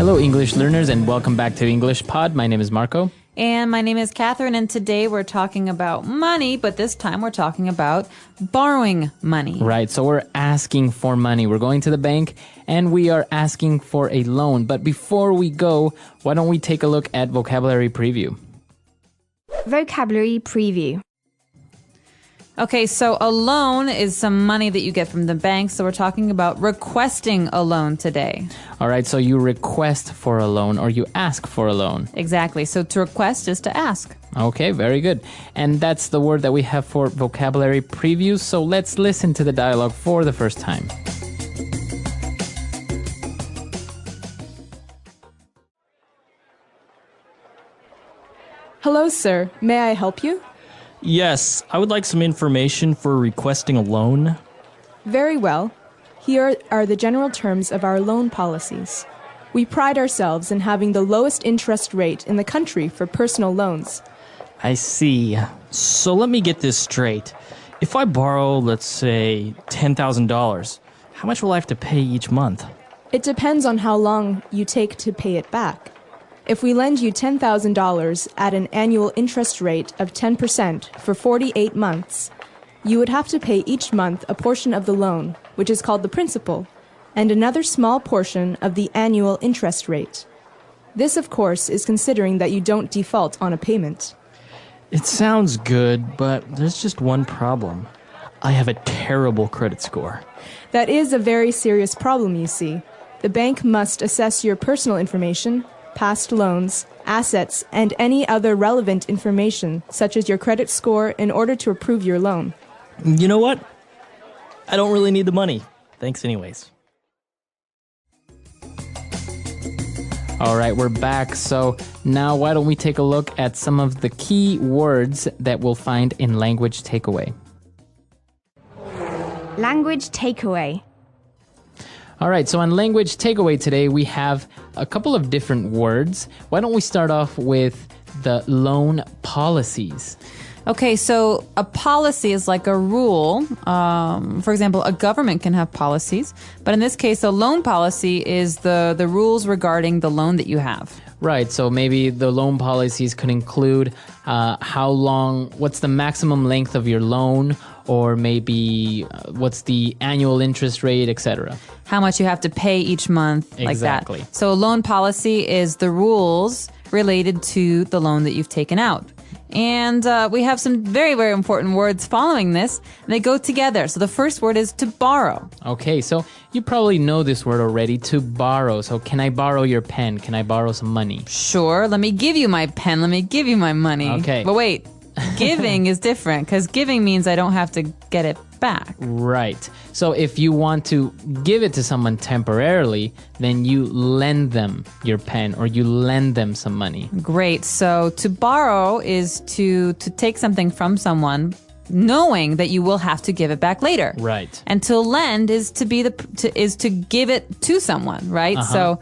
Hello, English learners, and welcome back to English Pod. My name is Marco. And my name is Catherine, and today we're talking about money, but this time we're talking about borrowing money. Right, so we're asking for money. We're going to the bank, and we are asking for a loan. But before we go, why don't we take a look at vocabulary preview? Vocabulary preview. Okay, so a loan is some money that you get from the bank, so we're talking about requesting a loan today. All right, so you request for a loan or you ask for a loan. Exactly, so to request is to ask. Okay, very good. And that's the word that we have for vocabulary preview, so let's listen to the dialogue for the first time. Hello, sir. May I help you? Yes, I would like some information for requesting a loan. Very well. Here are the general terms of our loan policies. We pride ourselves in having the lowest interest rate in the country for personal loans. I see. So let me get this straight. If I borrow, let's say, $10,000, how much will I have to pay each month? It depends on how long you take to pay it back. If we lend you $10,000 at an annual interest rate of 10% for 48 months, you would have to pay each month a portion of the loan, which is called the principal, and another small portion of the annual interest rate. This, of course, is considering that you don't default on a payment. It sounds good, but there's just one problem. I have a terrible credit score. That is a very serious problem, you see. The bank must assess your personal information, past loans, assets, and any other relevant information, such as your credit score, in order to approve your loan. You know what? I don't really need the money. Thanks anyways. All right, we're back. So now why don't we take a look at some of the key words that we'll find in language takeaway. Language takeaway. All right, so on language takeaway today, we have a couple of different words. Why don't we start off with the loan policies? Okay, so a policy is like a rule. For example, a government can have policies, but in this case, a loan policy is the rules regarding the loan that you have. Right, so maybe the loan policies could include how long, what's the maximum length of your loan, or maybe what's the annual interest rate, etc. How much you have to pay each month, Exactly. like that. So a loan policy is the rules related to the loan that you've taken out. And we have some very, very important words following this. They go together. So the first word is to borrow. Okay, so you probably know this word already, to borrow. So can I borrow your pen? Can I borrow some money? Sure, let me give you my pen. Let me give you my money. Okay. But wait, giving is different because giving means I don't have to get it back. Right. So if you want to give it to someone temporarily, then you lend them your pen or you lend them some money. Great. So to borrow is to take something from someone knowing that you will have to give it back later. Right. And to lend is to give it to someone, right? So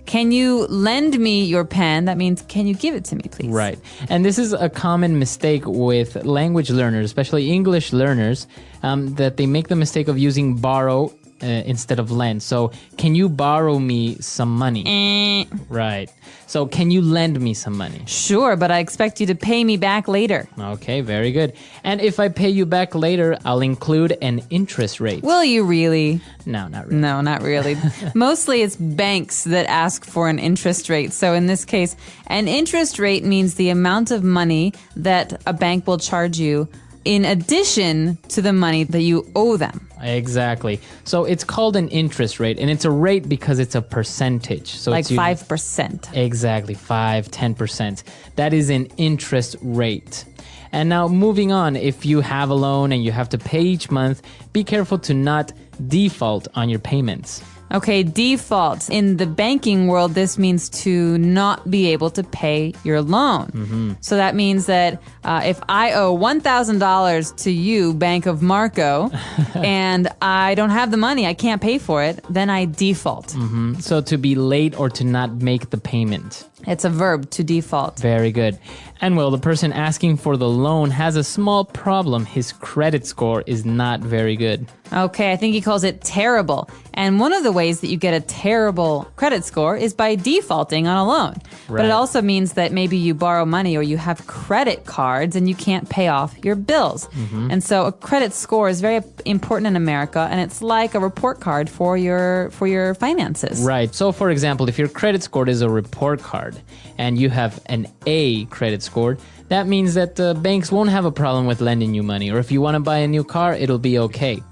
can you lend me your pen? That means, can you give it to me, please? Right. And this is a common mistake with language learners, especially English learners, that they make the mistake of using borrow instead of lend. So, can you borrow me some money? Right. So, can you lend me some money? Sure, but I expect you to pay me back later. Okay, very good. And if I pay you back later, I'll include an interest rate. Will you really? No, not really. No, not really. Mostly it's banks that ask for an interest rate. So in this case, an interest rate means the amount of money that a bank will charge you in addition to the money that you owe them. Exactly. So it's called an interest rate, and it's a rate because it's a percentage. So Like it's usually 5%. Exactly, 5-10%. That is an interest rate. And now moving on, if you have a loan and you have to pay each month, be careful to not default on your payments. Okay, default. In the banking world, this means to not be able to pay your loan. So that means that if I owe $1,000 to you, Bank of Marco, and I don't have the money, I can't pay for it, then I default. So to be late or to not make the payment. It's a verb, to default. Very good. And well, the person asking for the loan has a small problem. His credit score is not very good. Okay, I think he calls it terrible. And one of the ways that you get a terrible credit score is by defaulting on a loan. But Right. it also means that maybe you borrow money or you have credit cards and you can't pay off your bills. And so a credit score is very important in America, and it's like a report card for your finances. Right. So, for example, if your credit score is a report card and you have an A credit score, that means that banks won't have a problem with lending you money. Or if you want to buy a new car, it'll be okay.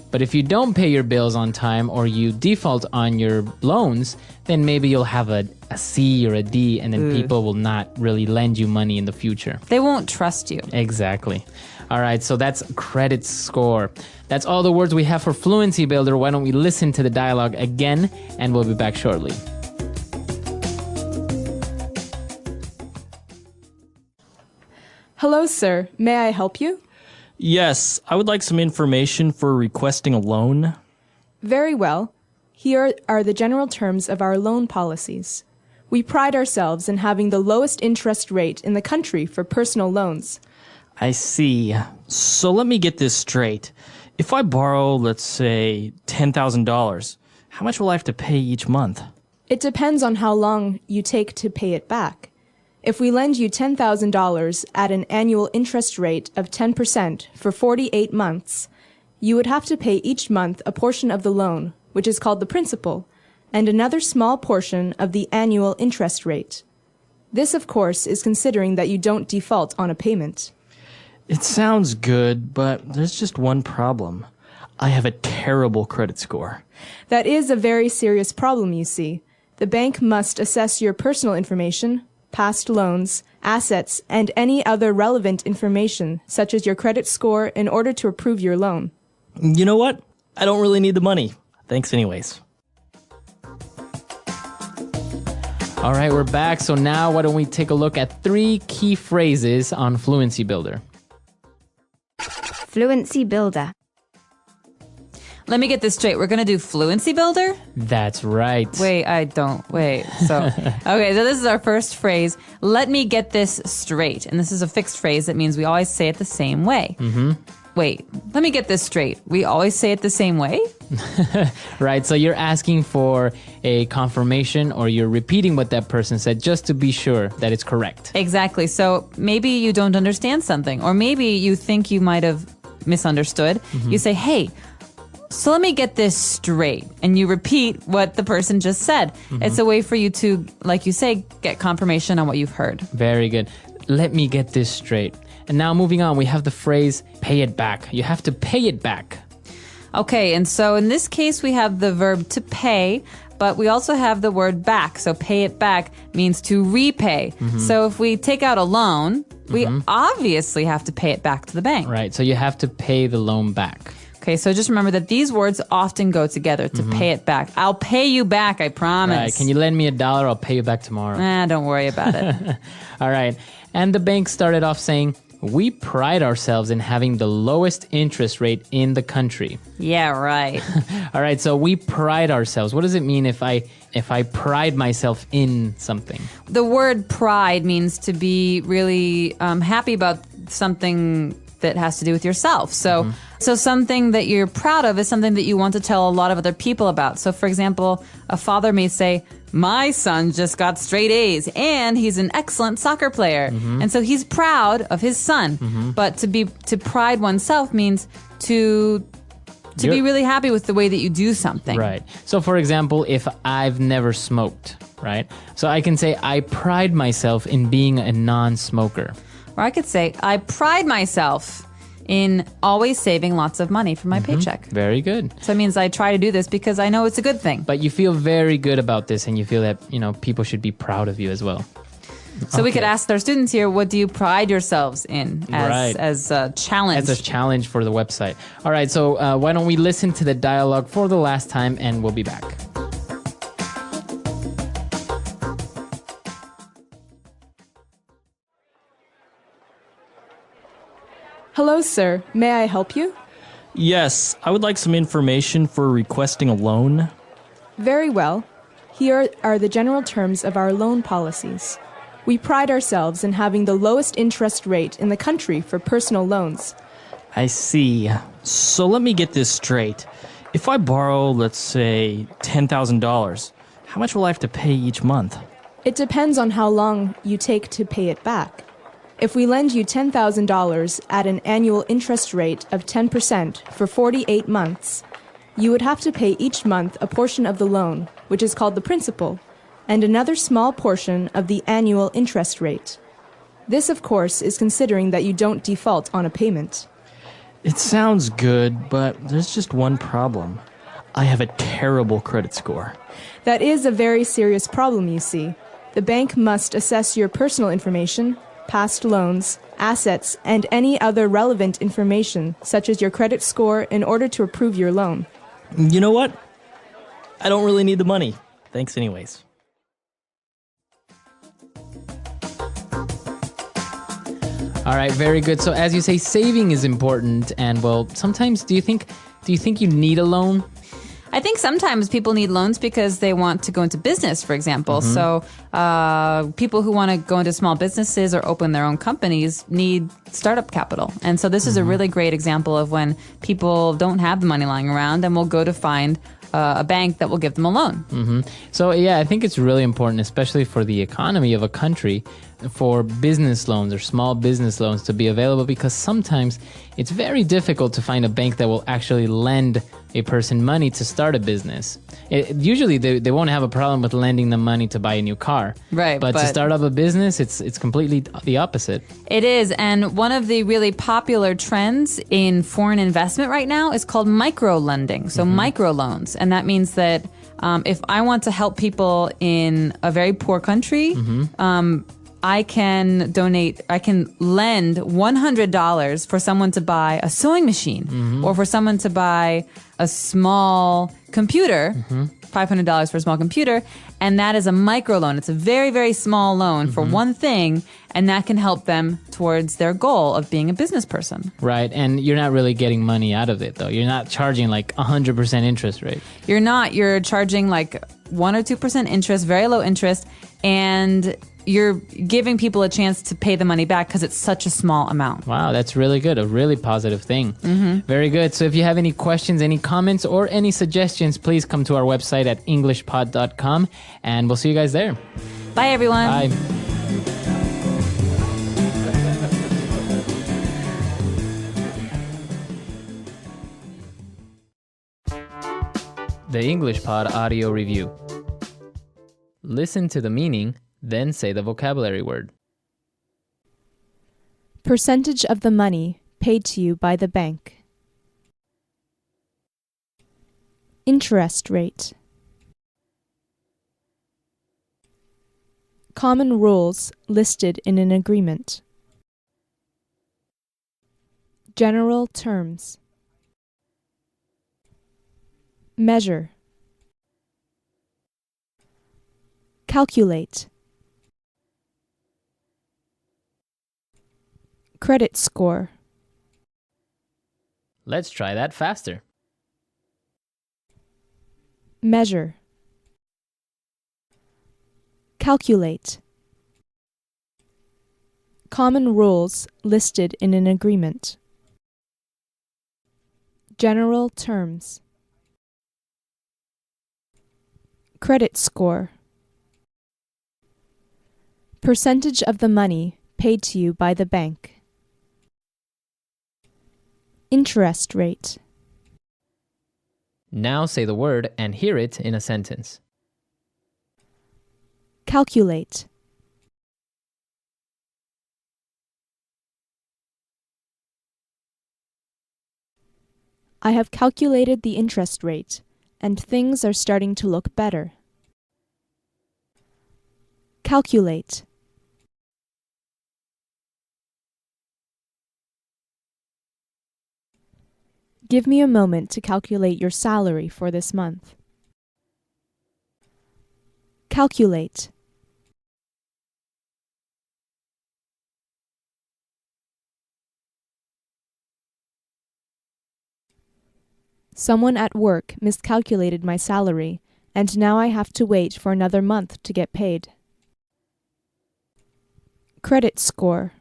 But if you don't pay your bills on time or you default on your loans, then maybe you'll have a C or a D, and then people will not really lend you money in the future. They won't trust you. Exactly. All right, so that's credit score. That's all the words we have for Fluency Builder. Why don't we listen to the dialogue again, and we'll be back shortly. Hello, sir. May I help you? Yes, I would like some information for requesting a loan. Very well. Here are the general terms of our loan policies. We pride ourselves in having the lowest interest rate in the country for personal loans. I see. So let me get this straight. If I borrow, let's say, $10,000, how much will I have to pay each month? It depends on how long you take to pay it back. If we lend you $10,000 at an annual interest rate of 10% for 48 months, you would have to pay each month a portion of the loan, which is called the principal, and another small portion of the annual interest rate. This, of course, is considering that you don't default on a payment. It sounds good, but there's just one problem. I have a terrible credit score. That is a very serious problem, you see. The bank must assess your personal information, past loans, assets, and any other relevant information, such as your credit score, in order to approve your loan. You know what? I don't really need the money. Thanks anyways. All right, we're back. So now why don't we take a look at 3 key phrases on Fluency Builder. Fluency Builder. Let me get this straight. We're going to do Fluency Builder? That's right. Wait. So, okay, so this is our first phrase. Let me get this straight. And this is a fixed phrase. That means we always say it the same way. Wait, let me get this straight. We always say it the same way? Right, so you're asking for a confirmation, or you're repeating what that person said just to be sure that it's correct. Exactly. So maybe you don't understand something, or maybe you think you might have misunderstood. You say, hey, so let me get this straight. And you repeat what the person just said. It's a way for you to, like you say, get confirmation on what you've heard. Very good. Let me get this straight. And now moving on, we have the phrase, pay it back. You have to pay it back. Okay, and so in this case, we have the verb to pay, but we also have the word back. So pay it back means to repay. So if we take out a loan, we obviously have to pay it back to the bank. Right, so you have to pay the loan back. Okay, so just remember that these words often go together, to pay it back. I'll pay you back, I promise. Right, can you lend me $1? I'll pay you back tomorrow. Don't worry about it. All right, and the bank started off saying, we pride ourselves in having the lowest interest rate in the country. Yeah, right. All right, so we pride ourselves. What does it mean if I pride myself in something? The word pride means to be really happy about something that has to do with yourself. So something that you're proud of is something that you want to tell a lot of other people about. So for example, a father may say, my son just got straight A's and he's an excellent soccer player. And so he's proud of his son. But to pride oneself means to be really happy with the way that you do something. Right. So for example, if I've never smoked, right? So I can say, I pride myself in being a non-smoker. Or I could say, I pride myself in always saving lots of money for my paycheck. Very good. So it means I try to do this because I know it's a good thing. But you feel very good about this, and you feel that, people should be proud of you as well. So we could ask our students here, what do you pride yourselves in as a challenge? As a challenge for the website. All right, so why don't we listen to the dialogue for the last time, and we'll be back. Hello, sir. May I help you? Yes, I would like some information for requesting a loan. Very well. Here are the general terms of our loan policies. We pride ourselves in having the lowest interest rate in the country for personal loans. I see. So let me get this straight. If I borrow, let's say, $10,000, how much will I have to pay each month? It depends on how long you take to pay it back. If we lend you $10,000 at an annual interest rate of 10% for 48 months, you would have to pay each month a portion of the loan, which is called the principal, and another small portion of the annual interest rate. This, of course, is considering that you don't default on a payment. It sounds good, but there's just one problem. I have a terrible credit score. That is a very serious problem, you see. The bank must assess your personal information, past loans, assets, and any other relevant information, such as your credit score, in order to approve your loan. You know what? I don't really need the money. Thanks anyways. All right, very good. So as you say, saving is important, and well, sometimes do you think you need a loan? I think sometimes people need loans because they want to go into business, for example. So people who want to go into small businesses or open their own companies need startup capital. And so this is a really great example of when people don't have the money lying around and will go to find a bank that will give them a loan. So yeah, I think it's really important, especially for the economy of a country, for business loans or small business loans to be available, because sometimes it's very difficult to find a bank that will actually lend a person money to start a business. Usually they won't have a problem with lending them money to buy a new car. Right, But to start up a business, it's completely the opposite. It is, and one of the really popular trends in foreign investment right now is called micro-lending, so microloans. And that means that if I want to help people in a very poor country, I can lend $100 for someone to buy a sewing machine or for someone to buy a small computer, $500 for a small computer, and that is a microloan. It's a very, very small loan for one thing, and that can help them towards their goal of being a business person. Right, and you're not really getting money out of it, though. You're not charging like 100% interest rate. You're not. You're charging like 1 or 2% interest, very low interest, and you're giving people a chance to pay the money back because it's such a small amount. Wow, that's really good. A really positive thing. Very good. So if you have any questions, any comments, or any suggestions, please come to our website at englishpod.com, and we'll see you guys there. Bye, everyone. Bye. The English Pod Audio Review. Listen to the meaning, then say the vocabulary word. Percentage of the money paid to you by the bank. Interest rate. Common rules listed in an agreement. General terms. Measure. Calculate. Credit score. Let's try that faster. Measure. Calculate. Common rules listed in an agreement. General terms. Credit score. Percentage of the money paid to you by the bank. Interest rate. Now say the word and hear it in a sentence. Calculate. I have calculated the interest rate, and things are starting to look better. Calculate. Give me a moment to calculate your salary for this month. Calculate. Someone at work miscalculated my salary, and now I have to wait for another month to get paid. Credit score.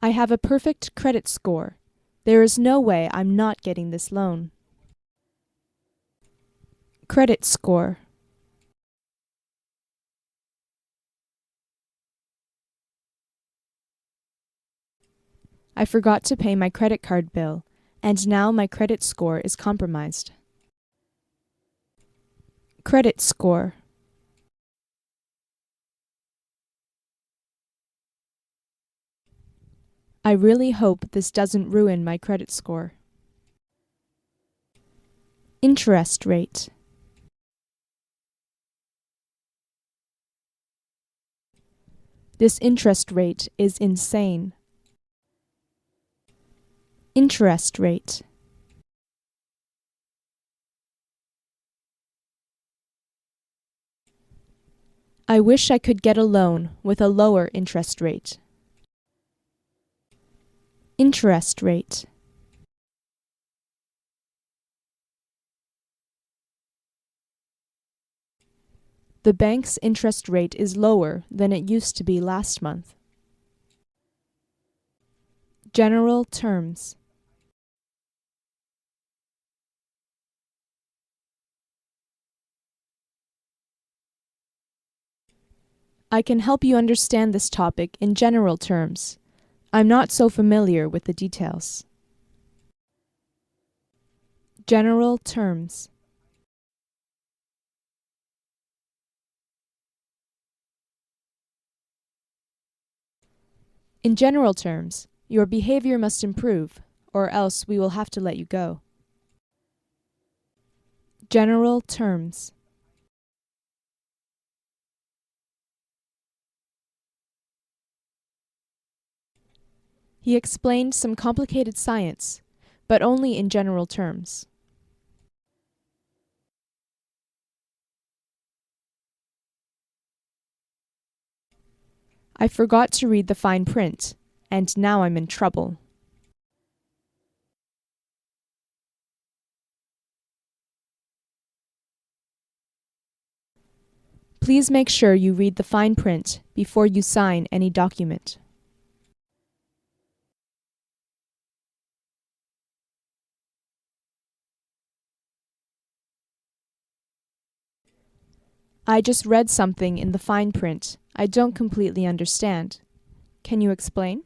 I have a perfect credit score. There is no way I'm not getting this loan. Credit score. I forgot to pay my credit card bill, and now my credit score is compromised. Credit score. I really hope this doesn't ruin my credit score. Interest rate. This interest rate is insane. Interest rate. I wish I could get a loan with a lower interest rate. Interest rate. The bank's interest rate is lower than it used to be last month. General terms. I can help you understand this topic in general terms. I'm not so familiar with the details. General terms. In general terms, your behavior must improve, or else we will have to let you go. General terms. He explained some complicated science, but only in general terms. I forgot to read the fine print, and now I'm in trouble. Please make sure you read the fine print before you sign any document. I just read something in the fine print I don't completely understand. Can you explain?